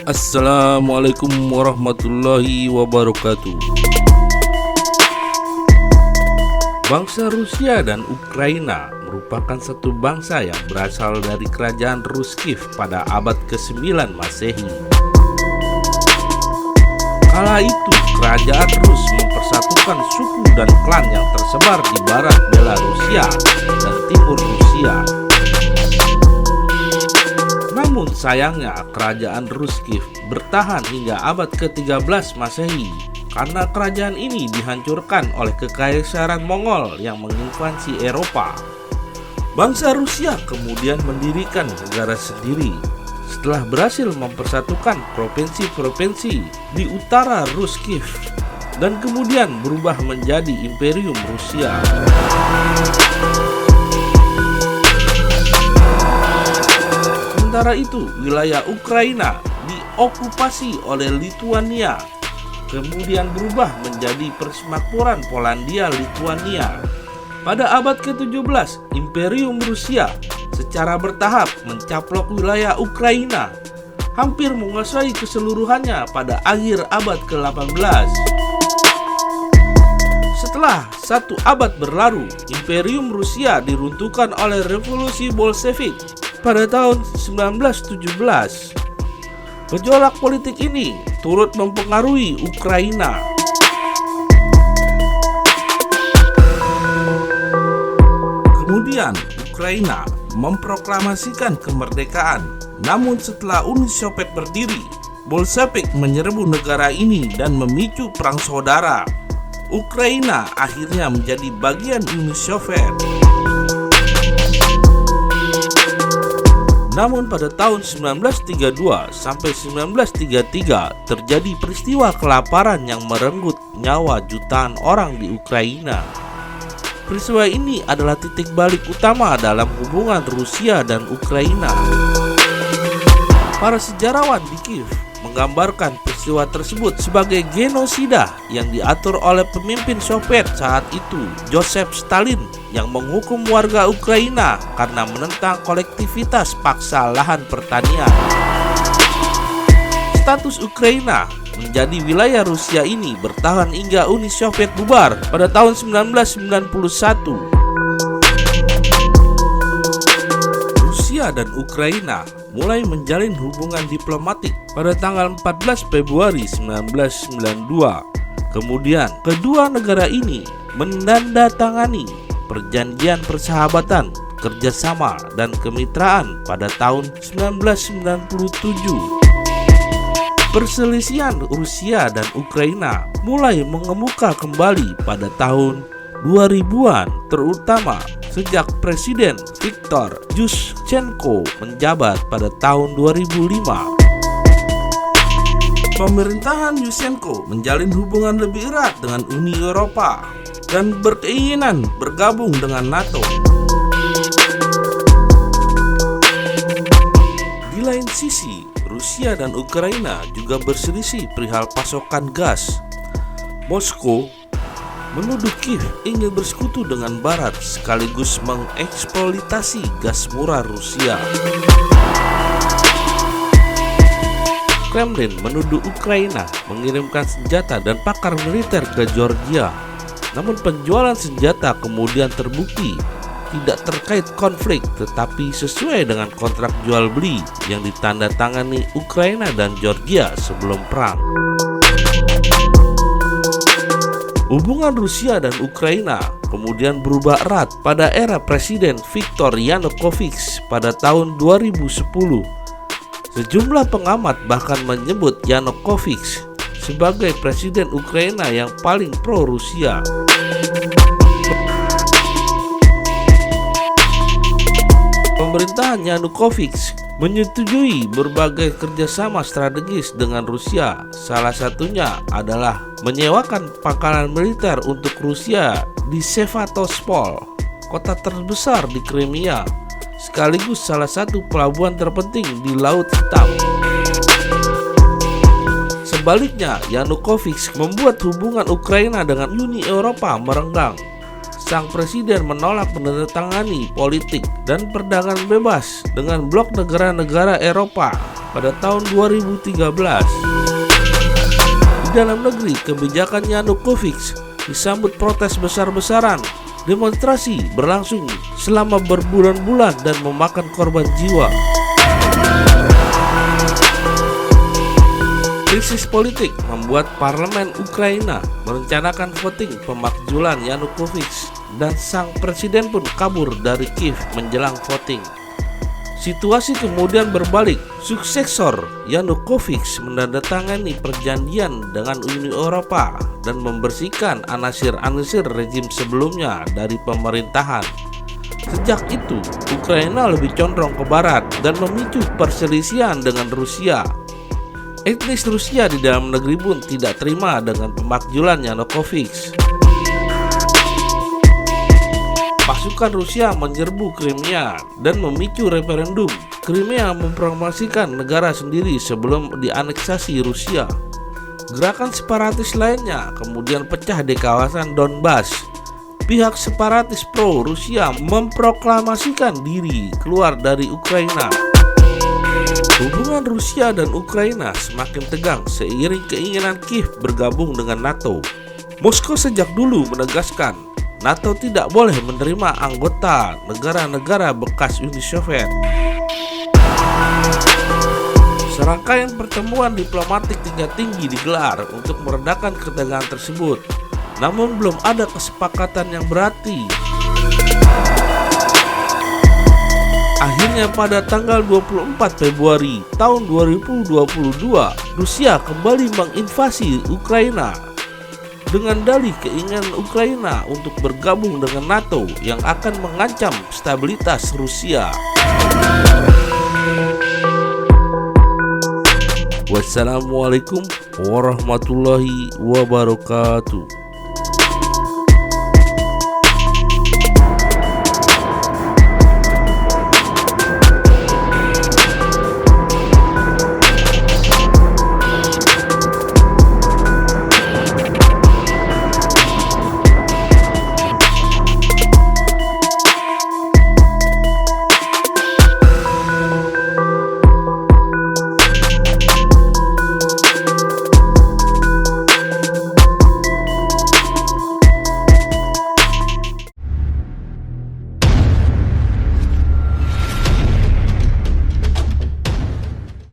Assalamualaikum warahmatullahi wabarakatuh. Bangsa Rusia dan Ukraina merupakan satu bangsa yang berasal dari kerajaan Ruskiv pada abad ke-9 Masehi. Kala itu, kerajaan Rus mempersatukan suku dan klan yang tersebar di barat Belarusia dan timur Rusia. Namun sayangnya, kerajaan Ruskiv bertahan hingga abad ke-13 Masehi karena kerajaan ini dihancurkan oleh kekaisaran Mongol yang menginvasi Eropa. Bangsa Rusia kemudian mendirikan negara sendiri setelah berhasil mempersatukan provinsi-provinsi di utara Ruskiv dan kemudian berubah menjadi Imperium Rusia. Sementara itu, wilayah Ukraina diokupasi oleh Lituania, kemudian berubah menjadi Persemakmuran Polandia-Lituania. Pada abad ke-17, Imperium Rusia secara bertahap mencaplok wilayah Ukraina, hampir menguasai keseluruhannya pada akhir abad ke-18. Setelah satu abad berlalu, Imperium Rusia diruntuhkan oleh Revolusi Bolshevik pada tahun 1917. Gejolak politik ini turut mempengaruhi Ukraina. Kemudian Ukraina memproklamasikan kemerdekaan. Namun setelah Uni Soviet berdiri, Bolshevik menyerbu negara ini dan memicu perang saudara. Ukraina akhirnya menjadi bagian Uni Soviet. Namun pada tahun 1932 sampai 1933 terjadi peristiwa kelaparan yang merenggut nyawa jutaan orang di Ukraina. Peristiwa ini adalah titik balik utama dalam hubungan Rusia dan Ukraina. Para sejarawan di Kiev menggambarkan peristiwa tersebut sebagai genosida yang diatur oleh pemimpin Soviet saat itu, Joseph Stalin, yang menghukum warga Ukraina karena menentang kolektivitas paksa lahan pertanian. Status Ukraina menjadi wilayah Rusia ini bertahan hingga Uni Soviet bubar pada tahun 1991. Rusia dan Ukraina mulai menjalin hubungan diplomatik pada tanggal 14 Februari 1992. Kemudian, kedua negara ini menandatangani perjanjian persahabatan, kerjasama, dan kemitraan pada tahun 1997. Perselisihan Rusia dan Ukraina mulai mengemuka kembali pada tahun 2000-an, terutama sejak Presiden Viktor Yushchenko menjabat pada tahun 2005. Pemerintahan Yushchenko menjalin hubungan lebih erat dengan Uni Eropa dan berkeinginan bergabung dengan NATO. Di lain sisi, Rusia dan Ukraina juga berselisih perihal pasokan gas. Moskow menuduh Kiev ingin bersekutu dengan Barat sekaligus mengeksploitasi gas murah Rusia. Kremlin menuduh Ukraina mengirimkan senjata dan pakar militer ke Georgia. Namun penjualan senjata kemudian terbukti tidak terkait konflik, tetapi sesuai dengan kontrak jual beli yang ditandatangani Ukraina dan Georgia sebelum perang. Hubungan Rusia dan Ukraina kemudian berubah erat pada era Presiden Viktor Yanukovych pada tahun 2010. Sejumlah pengamat bahkan menyebut Yanukovych sebagai presiden Ukraina yang paling pro-Rusia. Pemerintahan Yanukovych menyetujui berbagai kerjasama strategis dengan Rusia. Salah satunya adalah menyewakan pangkalan militer untuk Rusia di Sevastopol, kota terbesar di Crimea, sekaligus salah satu pelabuhan terpenting di Laut Hitam. Sebaliknya, Yanukovych membuat hubungan Ukraina dengan Uni Eropa merenggang. sang presiden menolak menandatangani politik dan perdagangan bebas dengan blok negara-negara Eropa pada tahun 2013. Di dalam negeri, kebijakan Yanukovych disambut protes besar-besaran. Demonstrasi berlangsung selama berbulan-bulan dan memakan korban jiwa. Krisis politik membuat parlemen Ukraina merencanakan voting pemakzulan Yanukovych dan sang presiden pun kabur dari Kiev menjelang voting. Situasi kemudian berbalik. Suksesor Yanukovych menandatangani perjanjian dengan Uni Eropa dan membersihkan anasir-anasir rejim sebelumnya dari pemerintahan. Sejak itu, Ukraina lebih condong ke barat dan memicu perselisihan dengan Rusia. Etnis Rusia di dalam negeri pun tidak terima dengan pemakzulan Yanukovych. Pasukan Rusia menyerbu Crimea dan memicu referendum. Crimea mempromosikan negara sendiri sebelum dianeksasi Rusia. Gerakan separatis lainnya kemudian pecah di kawasan Donbas. Pihak separatis pro-Rusia memproklamasikan diri keluar dari Ukraina. Hubungan Rusia dan Ukraina semakin tegang seiring keinginan Kiev bergabung dengan NATO. Moskow sejak dulu menegaskan NATO tidak boleh menerima anggota negara-negara bekas Uni Soviet. Serangkaian pertemuan diplomatik tingkat tinggi digelar untuk meredakan ketegangan tersebut, namun belum ada kesepakatan yang berarti. Akhirnya pada tanggal 24 Februari tahun 2022, Rusia kembali menginvasi Ukraina dengan dalih keinginan Ukraina untuk bergabung dengan NATO yang akan mengancam stabilitas Rusia. Wassalamualaikum warahmatullahi wabarakatuh.